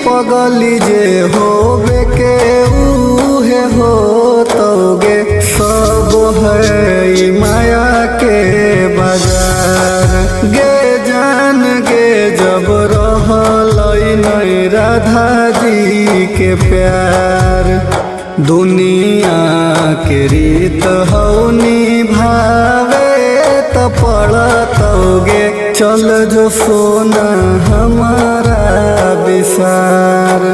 पगली जे होबे के उहे हो तोगे सब है ई माया के बाजार। गे जान गे जब रहलई नहीं राधा जी के प्यार। दुनिया के रीत हौ निभावे त पड़तोगे चल जो सोना हमारा विसार।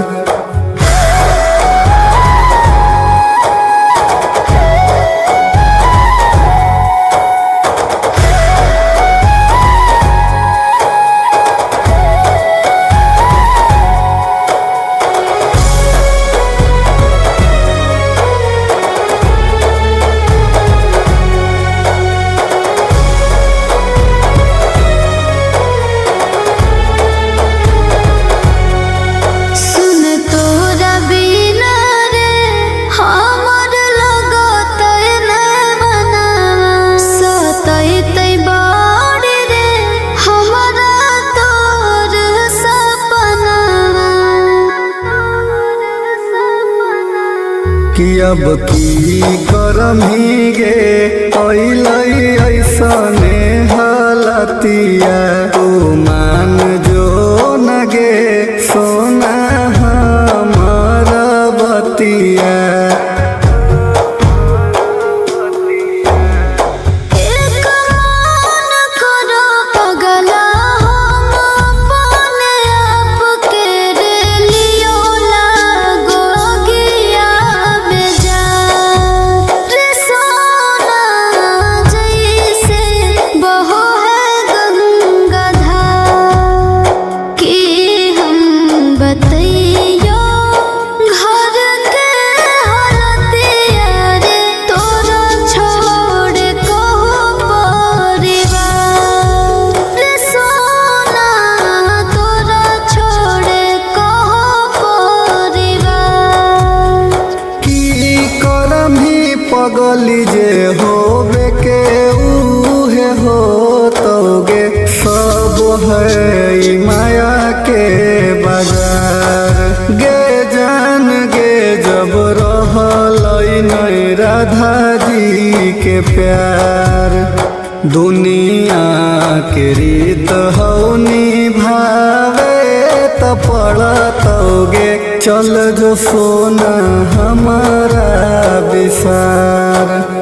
कि अब की करमी गे अइलई ऐसने हालतिया। तू मान जो न गे सोना हमार बतिया। पगली जे होबे के उहे हो तोगे सब है ई माया के बाजार। गे जान गे जब रहलई नहीं राधा जी के प्यार। दुनिया के रीत हौ निभावे त पड़तोगे चल जो सोना हमारा विसार।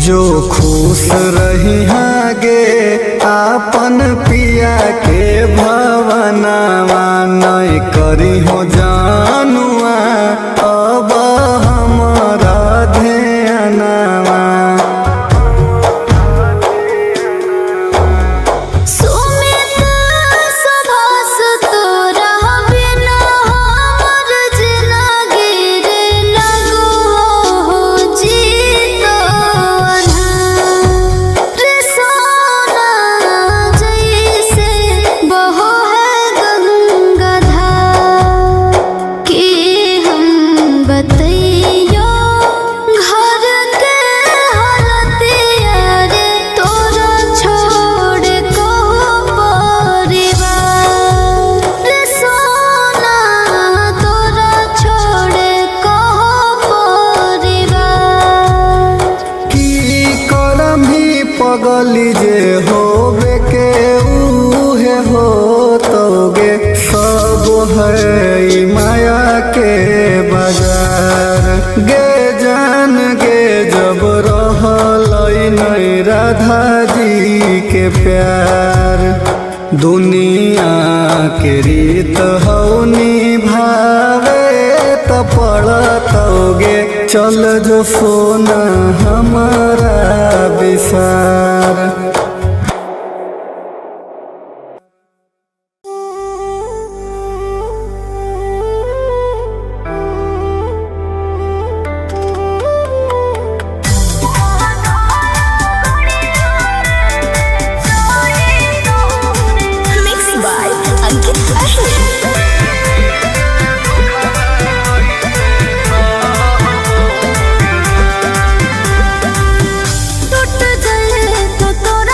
जो खुश रही गे आपन पिया के भवनवा नहीं करी हो जानुआ अब हमारा ध्यानवा। पगली जे होबे के उहे हो तोगे सब है ई माया के बाजार। गे जान गे जब रहलई नहीं राधा जी के प्यार। दुनिया के रीत हौ निभावे त पड़तौगे चल जो सोना हमारा विसार। टूट गए तो तोरा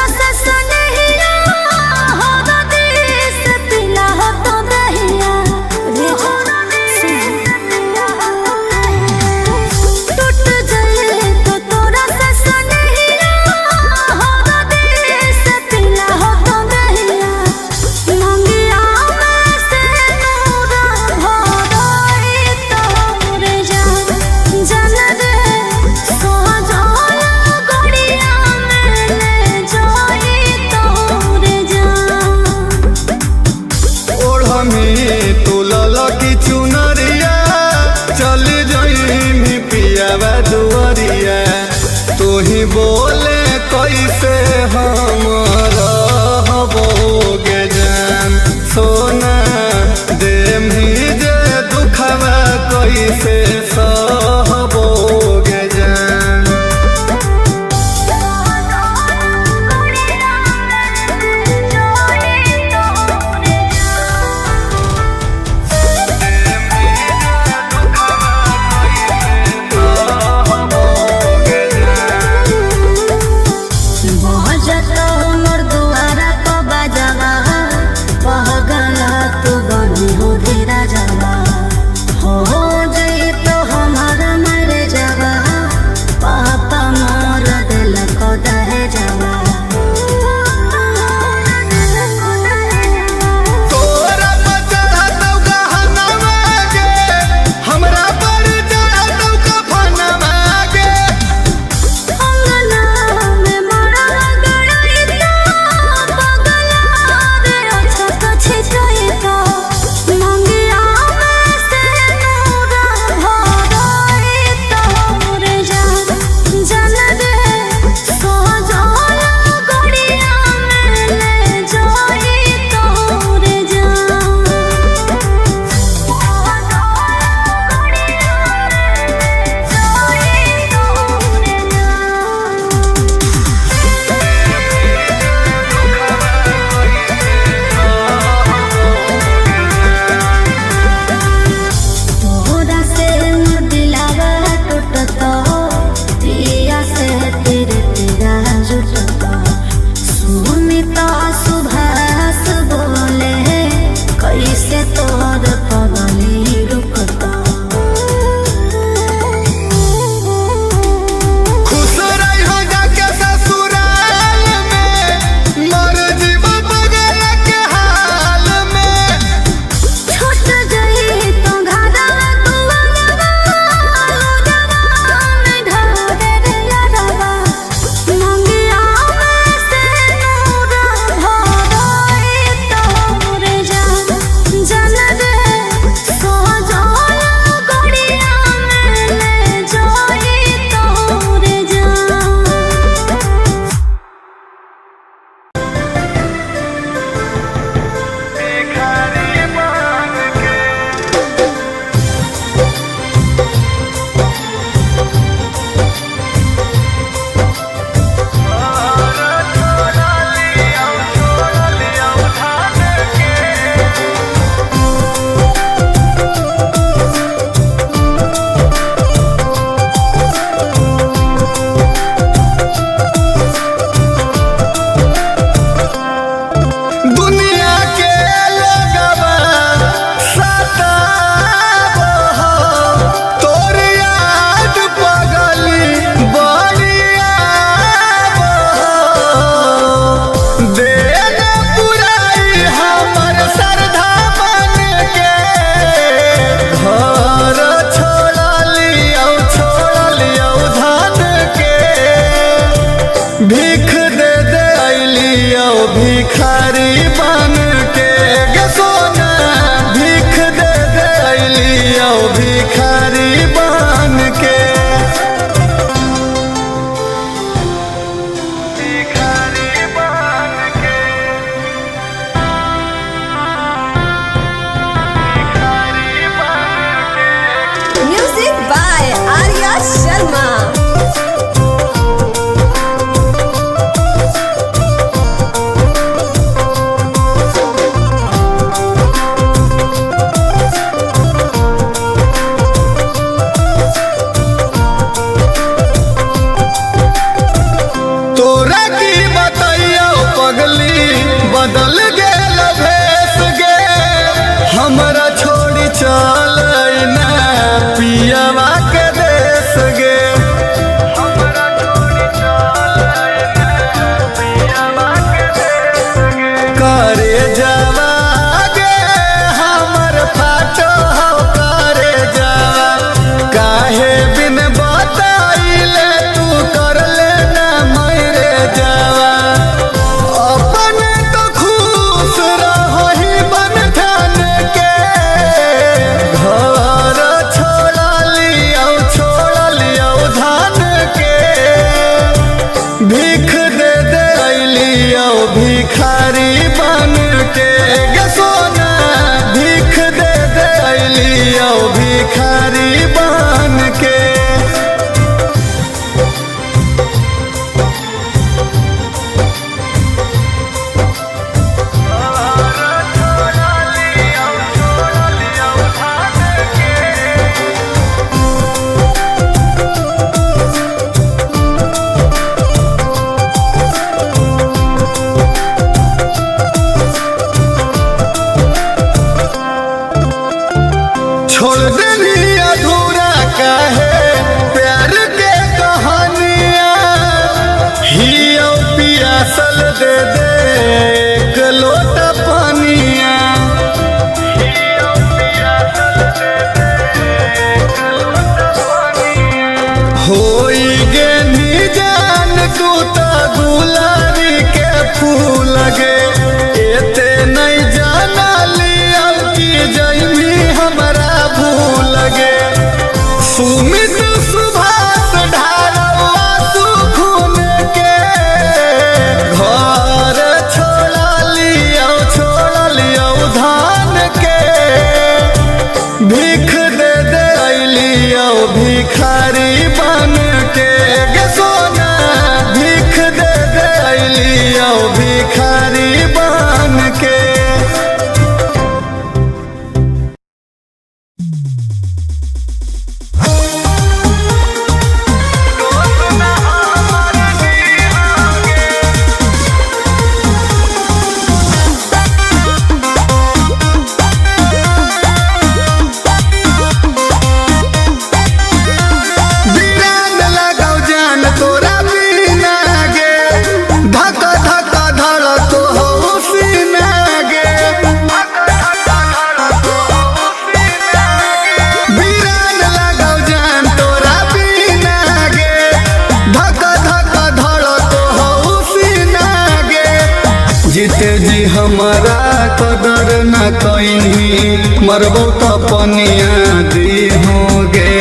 प्यार न कहीं मरबो तो पनिया दी होगे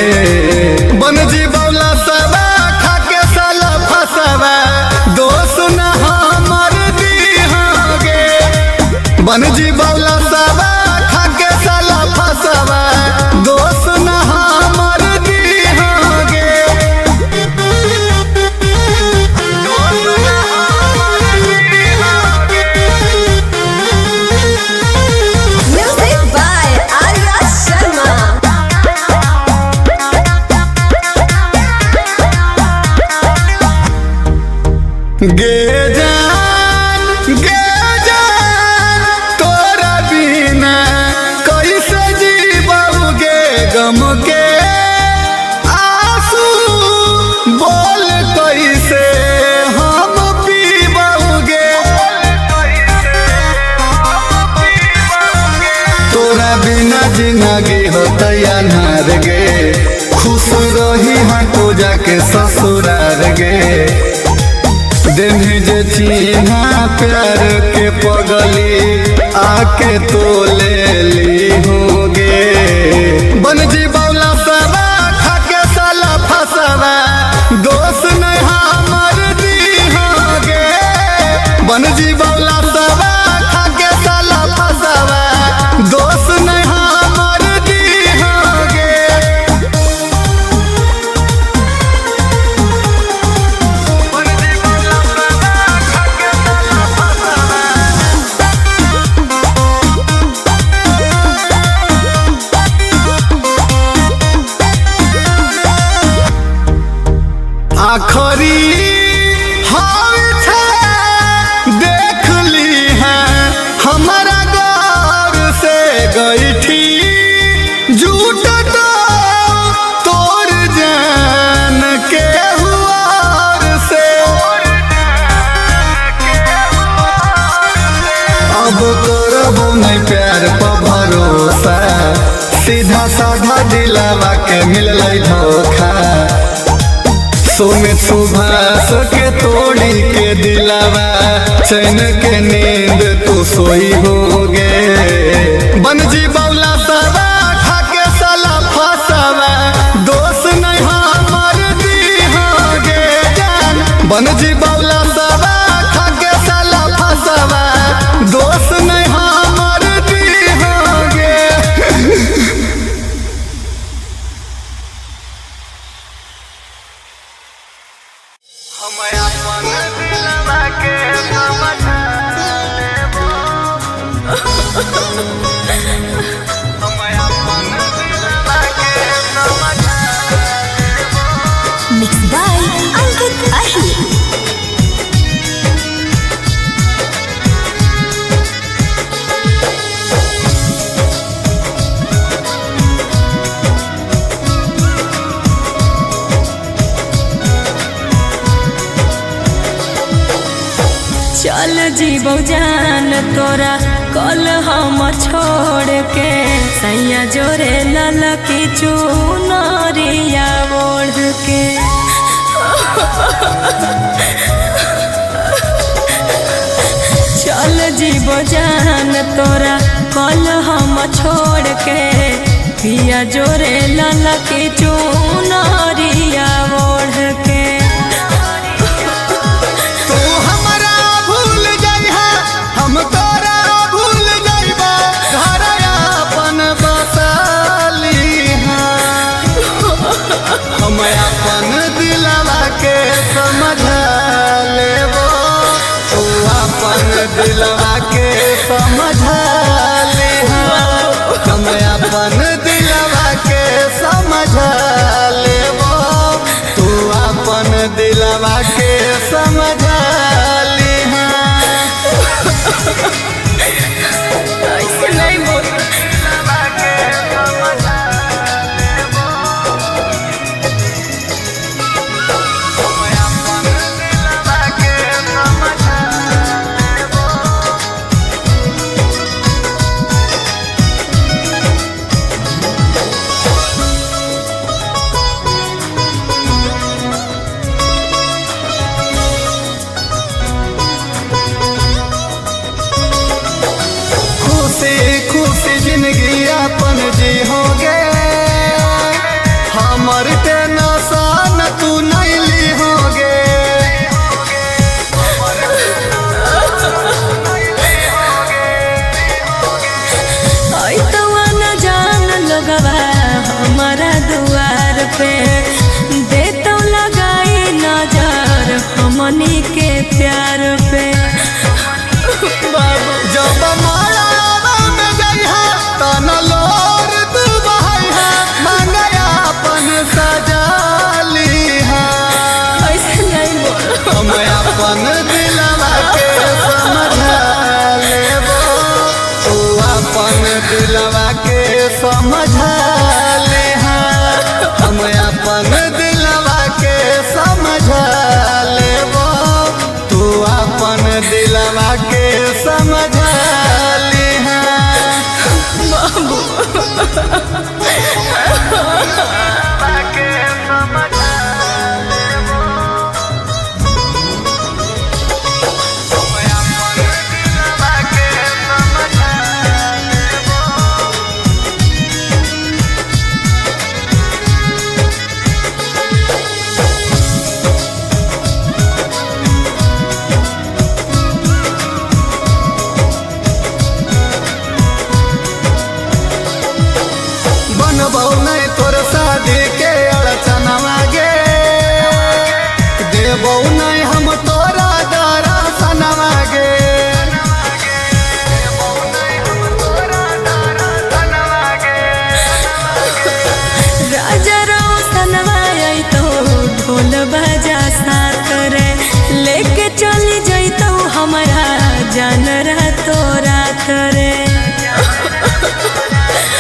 बन जी बौला सबा खाके साला फसवा दोस्त न हमर दी होगे बन जी बौला सबा खाके साला फसवा दोस्त न हमर दी होगे गे जान तोरा बिना कैसे जीबोगे गम के आंसू बोल कैसे हम पीबोगे तोरा बिना जिंदगी होता अनार गे खुश रही हाँ तो जाके ससुरार गे देने जे चिन्हा प्यार के पगली आके तो ले ली होगे बन जी बौला सबा खाके साला फसवा दोस्त नहीं हमर दी होगे बन जी बौला सबा खाके साला फसवा दोस्त नहीं हमर दी होगे आखरी देख ली है हमारा गौर से गई थी झूठ तो तोड़ जान के हुआ से अब करबो नहीं प्यार पर भरोसा सीधा साधा दिलावा के मिल धोखा सोमित सुभाष के तोड़ी के दिलावा चैन के नींद तू सोई होगे बन जी बौला सबा खाके साला फसवा दोस्त नहीं हमर दी होगे जान बन जी बौला सबा खाके साला फसवा दोस्त नहीं हमर दी होगे हम अपन दिलवा के समझा लेबो हम अपन दिलवा के समझा लेबो मिक्स बाय अंकित अहिर चल जीबो जान तोरा कल हम छोड़ के सैया जोरे ललकी चुनरिया ओढ़ के चल जीबो जान तोरा कल हम छोड़ के पिया जोरे ललकी चुनरिया ओढ़ के हम तोरा भूल जाइबा घर अपन बसाली हम अपन दिलवा के समझा लेबो तू अपन दिलवा के समझा ले हम अपन दिलवा के समझा हमनी के प्यार पे बाबू जब मायावा में जइहा तन लोर तू बहैहा मांगया अपन सजालीहा ऐसे नहीं बोल हम अपन दिलवा के समझा लेबो तू अपन दिलवा के समझा लेहा हम अपन दिलवा के समझा लेबो तू अपन दिलवा के समझा लेहा बनबौ नहीं तोर शादी के अड़चनवा गे देबौ नहीं हम तोरा दर्शनवा गे राजा रोशनवा आई तो ढोल बजा साथ रे लेके चली जैतो हमारा जान रहा तो रात रे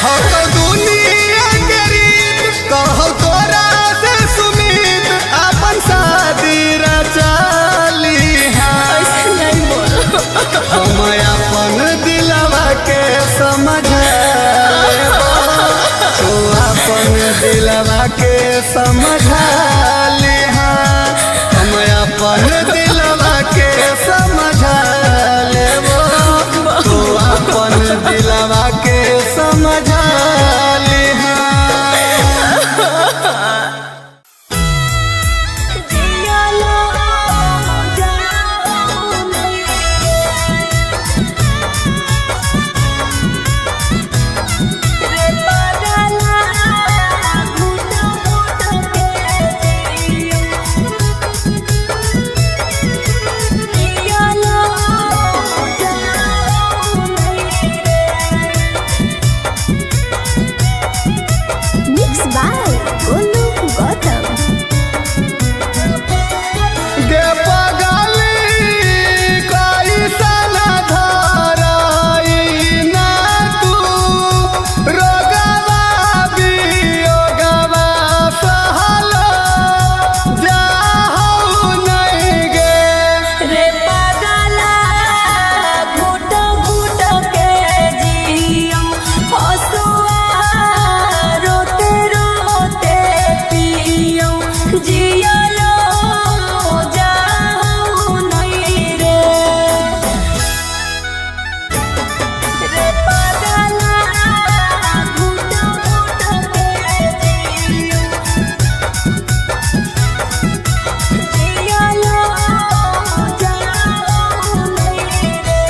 हक दुनिया के रीत कहौ तोरा से सुमित अपन शादी रचालीहा ऐसे नहीं बोल हम अपन दिलवा के समझा लेबो तू अपन दिलवा के समझा लिहा हम अपन दिलवा के समझा लेबो तू अपन दिलवा के समझा लिहा Mixed by Golu Gautam. गे पगली कैसन धराई ना तू रोगवा वियोगवा सहल जाहु नहीं गे रे पागला घुट घुट के जियम हसुआ रोते रोते पियम जियलो जाहु नहीं रे रे पागला घुट घुट के जियम जियलो जाहु नहीं रे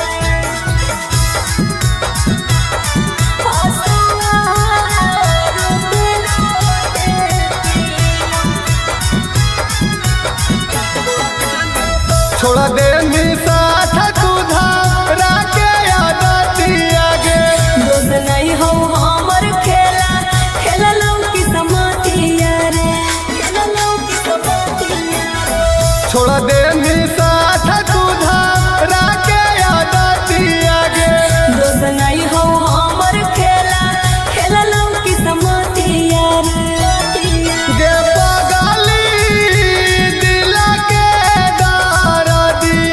हसुआ रोते रोते छोड़ दे साथ तू धारा के आदतिया गे दोस्त नहीं हो हमर खेला खेला लो की समातिया रे खेला लो की समातिया रे छोड़ दे साथ तू धारा के आदतिया गे दोस्त नहीं हो हमर खेला खेला लो की समातिया रे गे पगली दिल के दारा दी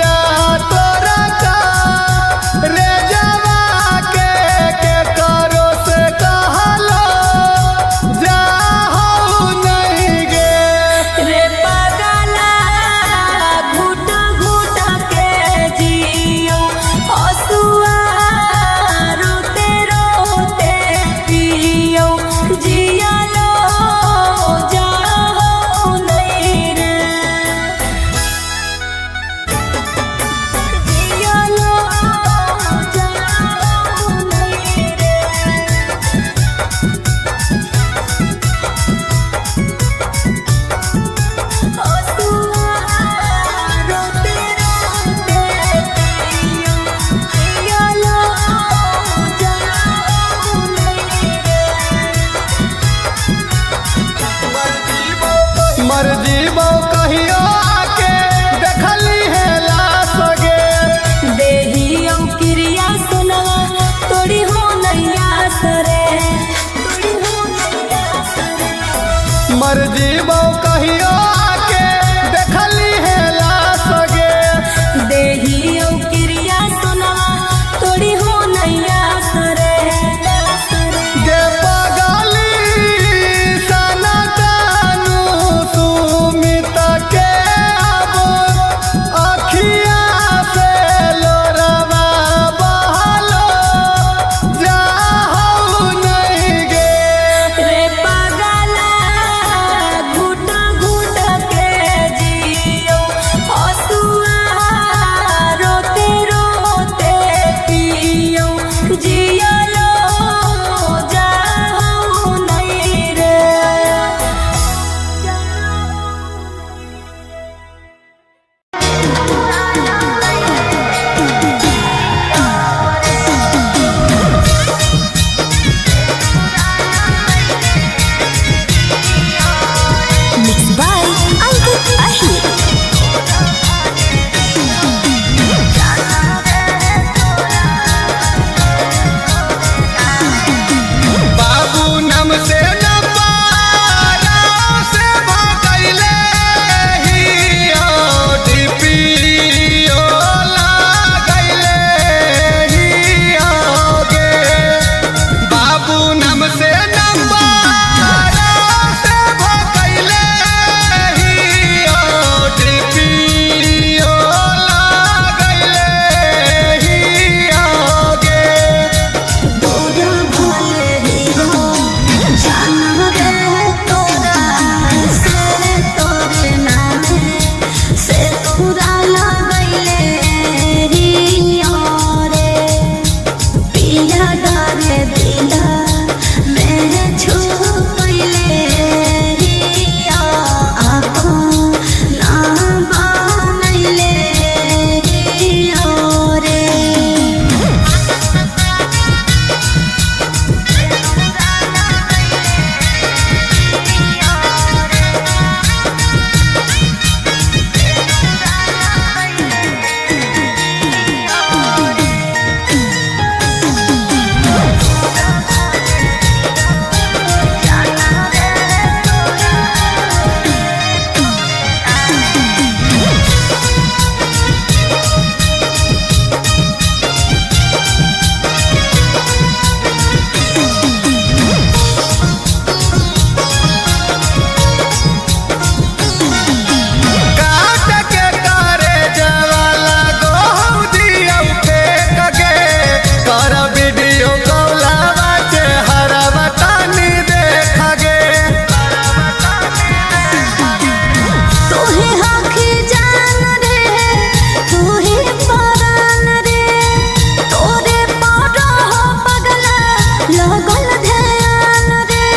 लगल ध्यान रे,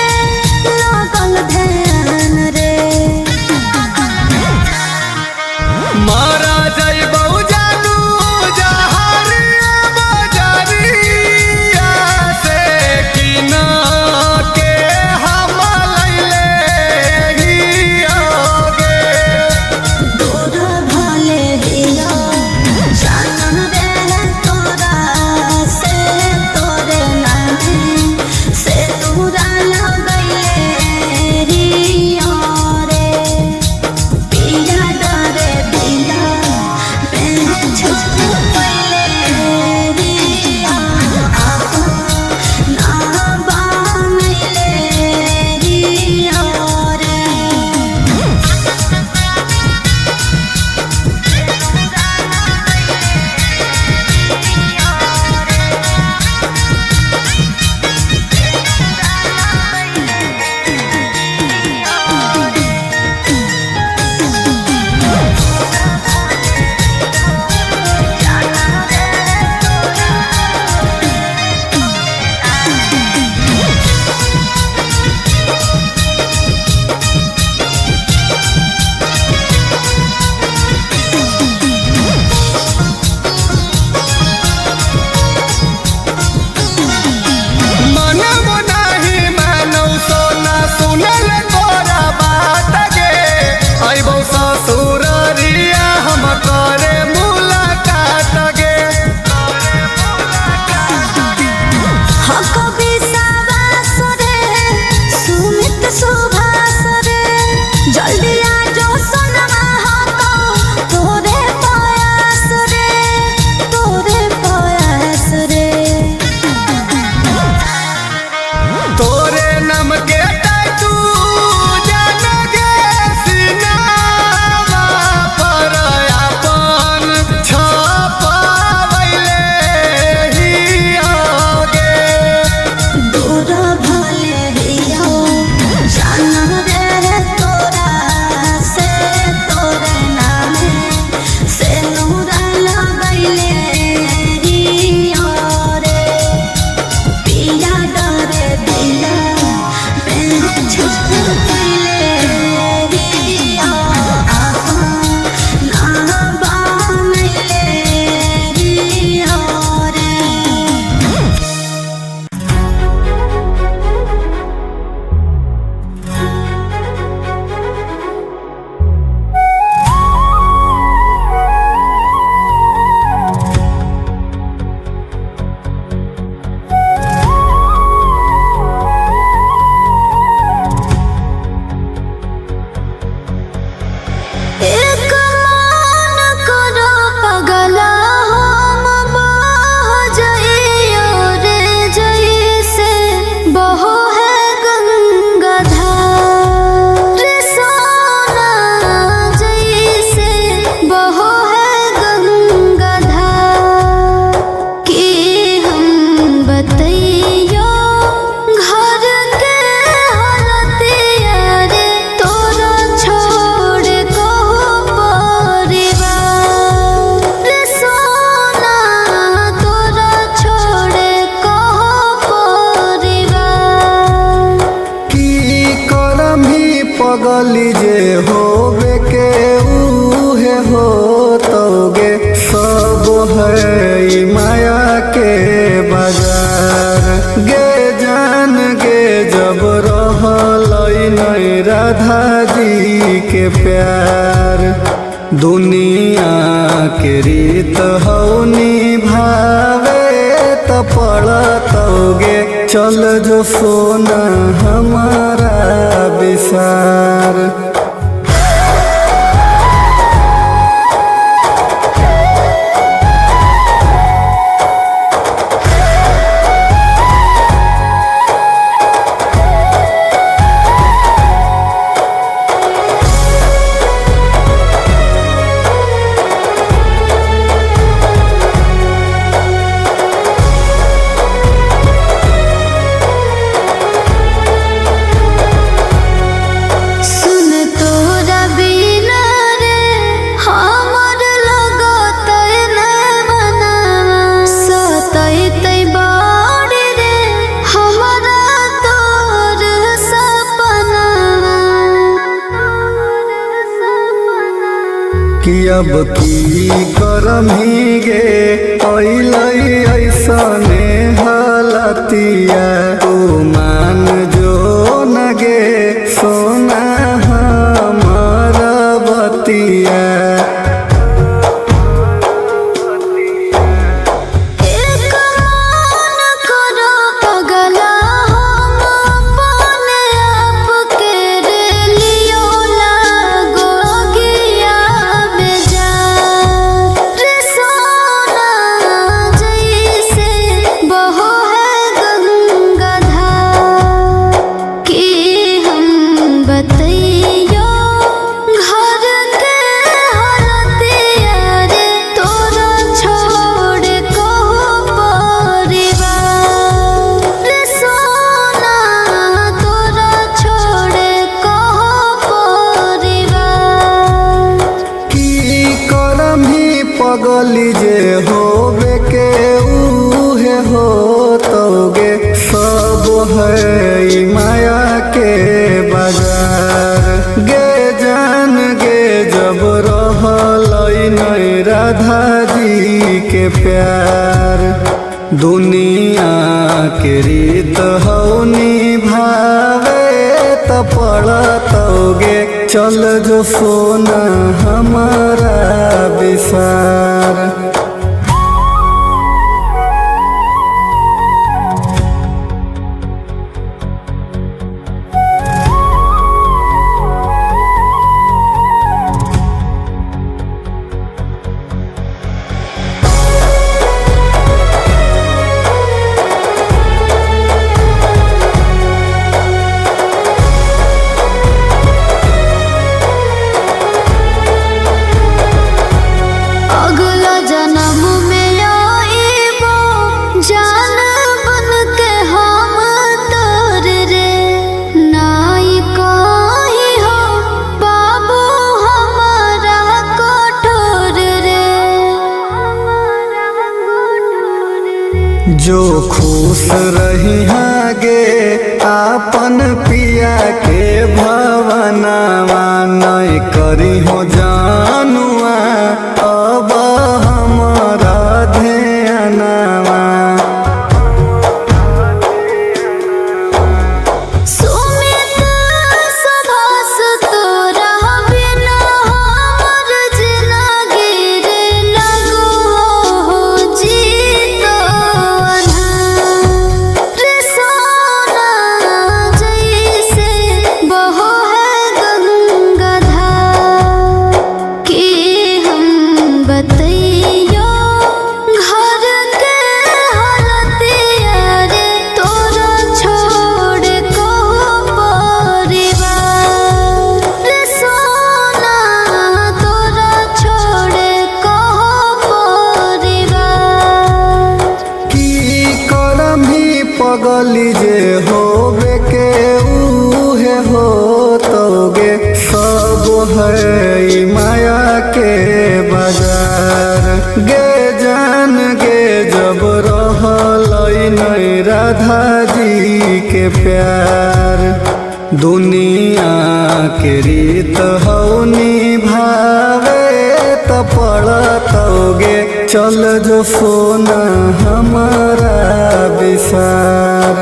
लगल ध्यान रे। मारा जइबौ जानू जहरिया बजरिया से किन के हम लैले हियोगे। दूर भले हिया जान रे तोरा से, तोरे नामे से दूरा लगैले हिया रे। पिया डरे दिया मैं छुप पहिले हिया, ना बनैले हिया रे। मनब नाही मानौ सोना सुनल तोरा बात गे। अइबौ ससुररिया हम करे मुलाकात गे। कवि सावास रे, सुमित सुभाष रे, जल्दी आजो सोनमा हको तोरे प्रयास रे, तोरे प्रयास रे। तोरे नम के टैटू जान गे सिनामा पर अपन छपवैले हियोगे। दूर भले हिया जान रे तोरा से, तोरे नामे से नूरा लगैले हिया रे। पिया डरे दिया मैं छुप पहिले हिया, ना बनैले हिया रे। एक मान करो पगला हम बह जइयो रे, जइसे बहो है गंगाधार रे सोना, जइसे बहो है गंगाधार। कि हम बतइयो घर के हालतिया रे, तोरा छोड़ को परिवार रे सोना, तोरा छोड़ को परिवार। की करमी पगली जे होबे के उहे हो तोगे। सब है ई माया के बाजार गे। जान गे जब रहलै नै राधा जी के प्यार। दुनिया के रीत हौ निभावे त पड़तौगे। चल जो सोना हमारा विसार। सुन कि अब की करम ही गे अइलई ऐसने हालतिया तू मान जो न गे सोना हमर बतिया। एक मान करो पगला हम अपने आप के रे लियो लागो गिया बेजार रे सोना जैसे बहो है गंगा धार कि हम बतैयो घर के हालतिया रे तोरा छोड़ को परिवार रे सोना तोरा छोड़ को परिवार। की करम ही पगली जे होबे के उहे हो तोगे सब है ई माया के बाजार गे जान गे जब रहलई नहीं राधा जी के प्यार दुनिया के रीत हो निभावे त पड़तोगे चल जो सोना हमारा विसार। अगला जन्म में आईबो जान बन के हम तोर रे नाई कही हो बाबू हमारा कठोर रे। जो खुश रही गे आपन पिया के भवनवा नहीं करी हो जानुआ अब हमारा ध्यानवा। सुमित सुभाष तोरा बिना हमर जिंदगी रे लगो हो जीतो अन्हार रे सोना जैसे बहो है गंगा धार कि हम बतैयो घर के हालतिया रे तोरा छोड़ को परिवार रे सोना तोरा छोड़ को परिवार। की करम ही पगली जे होबे के उहे हो तोगे सब है ई माया के बाजार गे जान गे जब रहलई नहीं राधा जी के प्यार दुनिया के रीत हो निभावे त पड़तोगे चल जो सोना हमारा विसार।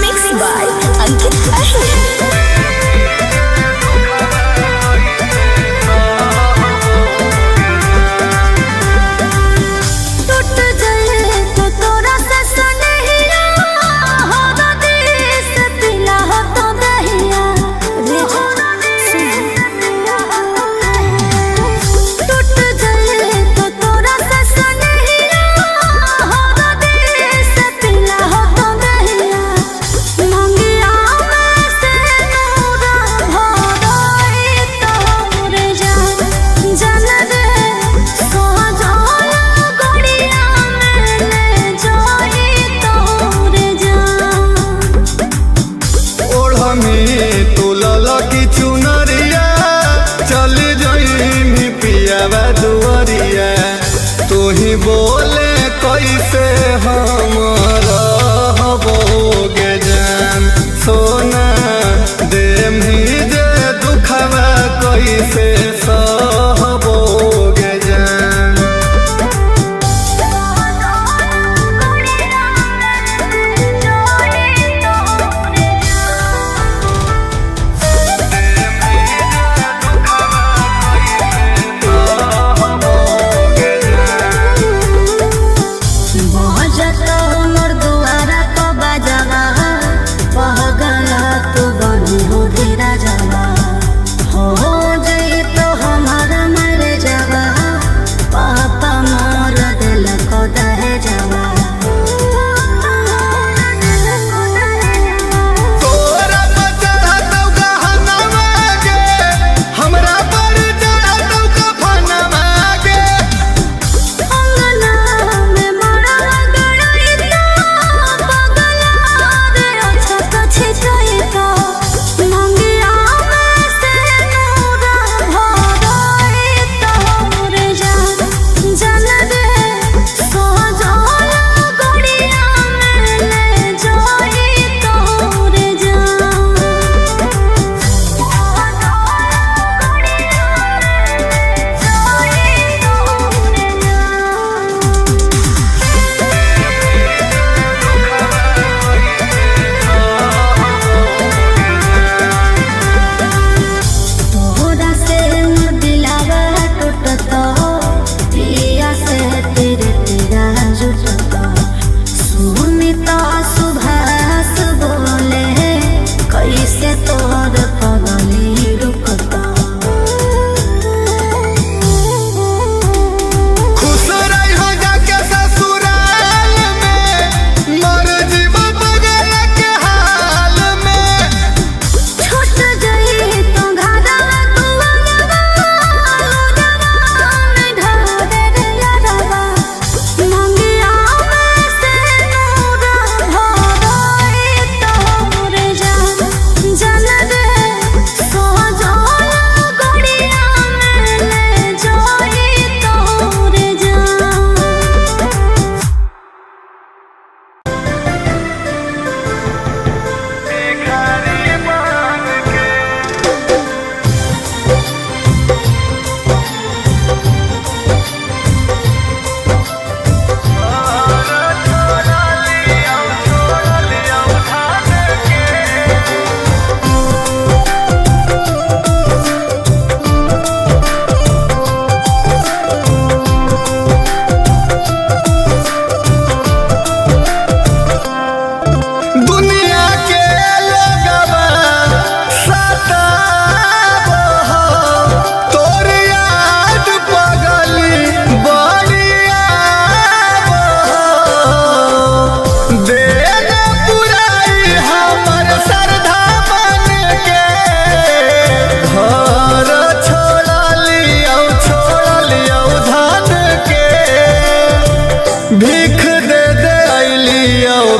Mixed by Ankit Ahir. टूट जाए तो तोरा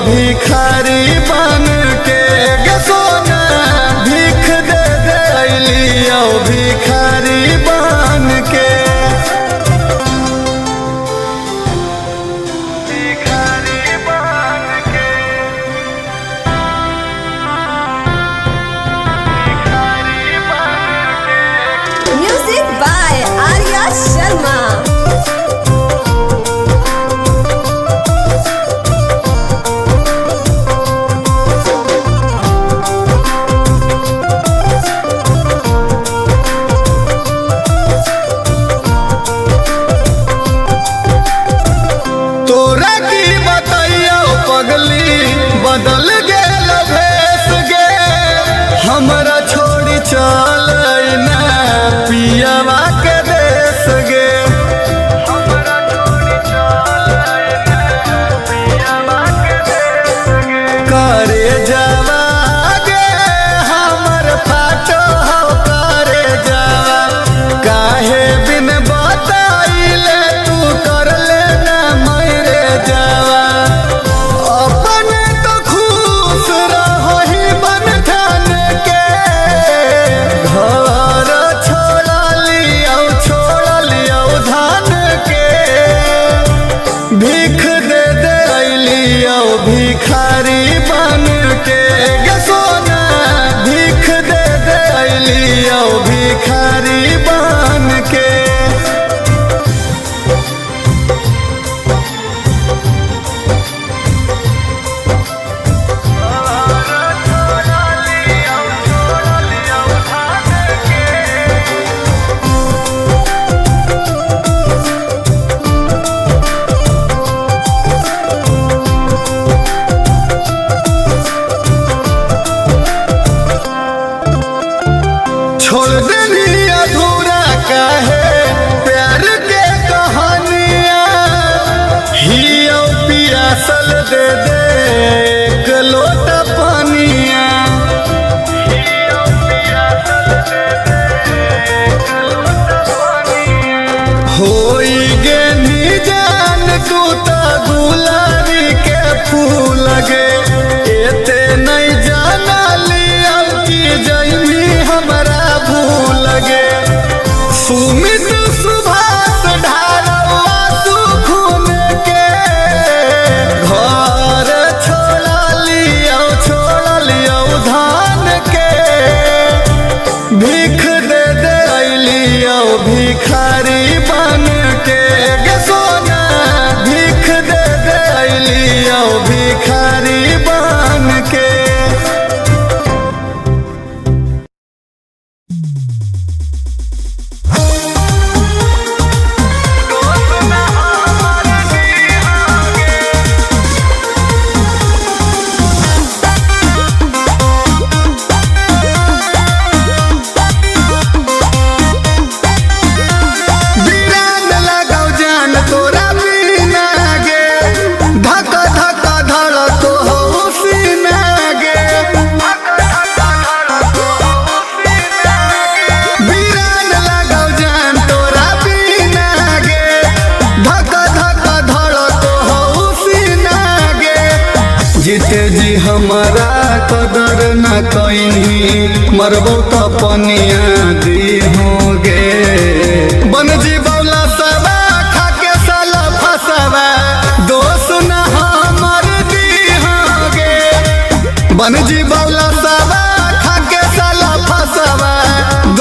भिखारी बन के गे सोना भीख दे दे अइलियो भिखारी बन के भिखारी बन के भिखारी बन के म्यूजिक बाय आर्या शर्मा। तोरा की बतैयो पगली बदल गेल भेस गे हमरा छोड़ी चल ना पियवा के देश गे हमरा छोड़ी चल ना पियवा के देश गे करे जावा गे हमर फाटो हो करे जावा काहे बिन बताइले तू कर लेना मरे जावा अपन तो खुश रही बन ठान के घर छोड़ लियो धान के भीख दे दे अइलियो भिखारी बन के गे सोना भीख दे दे अइलियो भिखारी बन के छोड़ देनी अधूरा काहे प्यार के कहानियाँ हियो पियासल दे दे एक लोटा पानिया होई गे निजान तू तो गुलाबी के फूल गे एते नहीं जाना लिया कि जैमी हमरा भूल गे सुमित सुभाष ढालवा तू खून के घर छोड़ लियो धान के भीख दे दे अइलियो भिखारी बन के गे सोना भीख दे दे अइलियो भिखारी बन के वीरान लगाओ जान तोरा बिना गे धक धक धड़क हो सीना गे वीरान लगाओ जान तोरा बिना गे धक धक धड़क हो सीना गे जीते जी हमारा कदर न कहीं मरबो तो पनिया दी होगे बन जी बौला सबा खाके साला फसवा दोस्त न हमर दी होगे बन जी बौला सबा खाके साला फसवा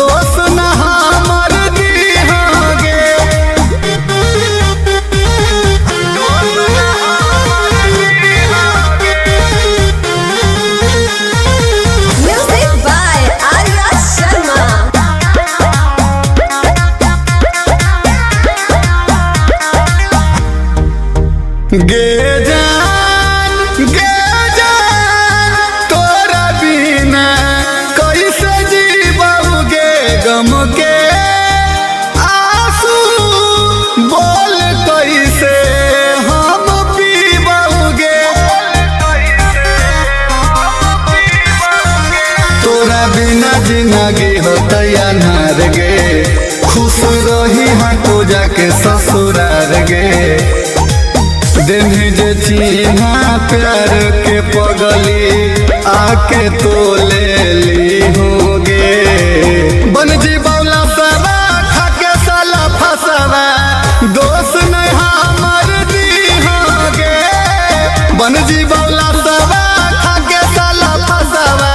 दोस्त न हमर दी होगे दोस्त न हमर दी होगे म्यूजिक बाय आर्या शर्मा। गे जान तोरा बिना कैसे जीबोगे गम के आंसू बोल कैसे हम पीबोगे तोरा बिना जिंदगी होता अनार गे खुश रही हाँ तो जाके ससुरार गे दिन जे चिन्हा प्यार के पगली आके तो ले ली होगे। बन जी बौला सवा खाके साला फसवा दोस्त नहीं हमर दी होगे। बन जी बौला सवा खाके साला फसवा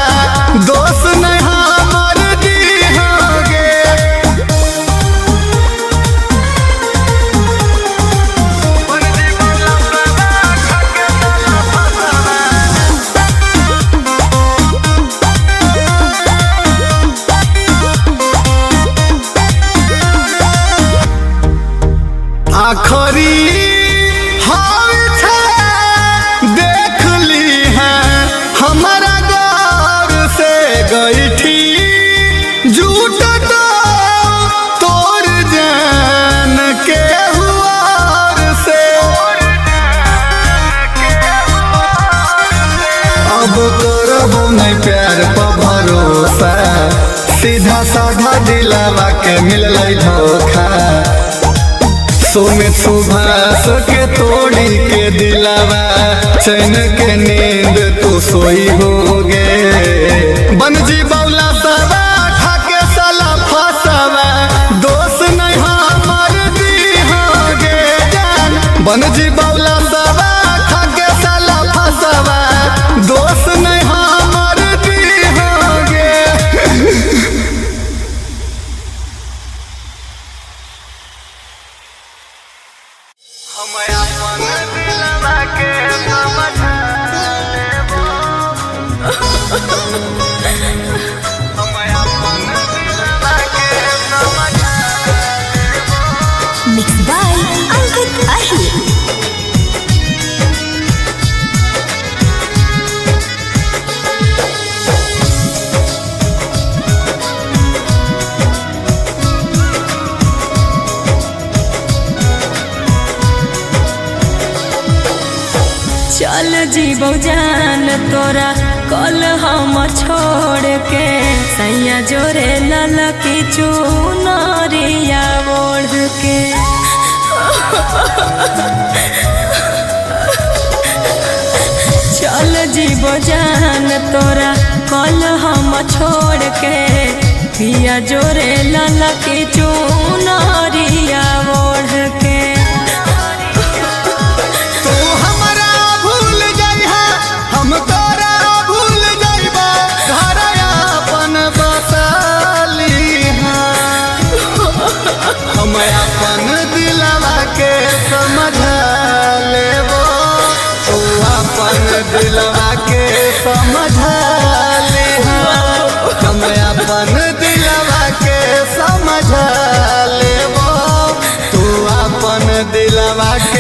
दोस्त नहीं हमर दी होगे। आखरी हाल छे देख ली है हमारा गौर से गई थी झूठ तो तोड़ जान के हुआर से। अब करबो नहीं प्यार पर भरोसा सीधा साधा दिलावा के मिल धोखा। सुमित सुभाष के तोड़ी के दिलावा चैन के नींद तू सोई होगे। बन जी बौला सवा खाके साला फसवा दोस्त नहीं हमर दी होगे जान। बन जी बौला सवा खाके साला फसवा दोस्त नहीं हमर दी होगे। Mixed by Ankit Ahir. चल जीवो जान तोरा कल हम छोड़ के सैया जोरे ललकी चुनरिया ओढ़ के। चल जीवो जान तोरा कल हम छोड़ के पिया जोरे ललकी चुनरिया ओढ़ के। हम तोरा भूल जाइबा घर अपन बसाली हम अपन दिलवा के समझ लेबो तू अपन दिलवा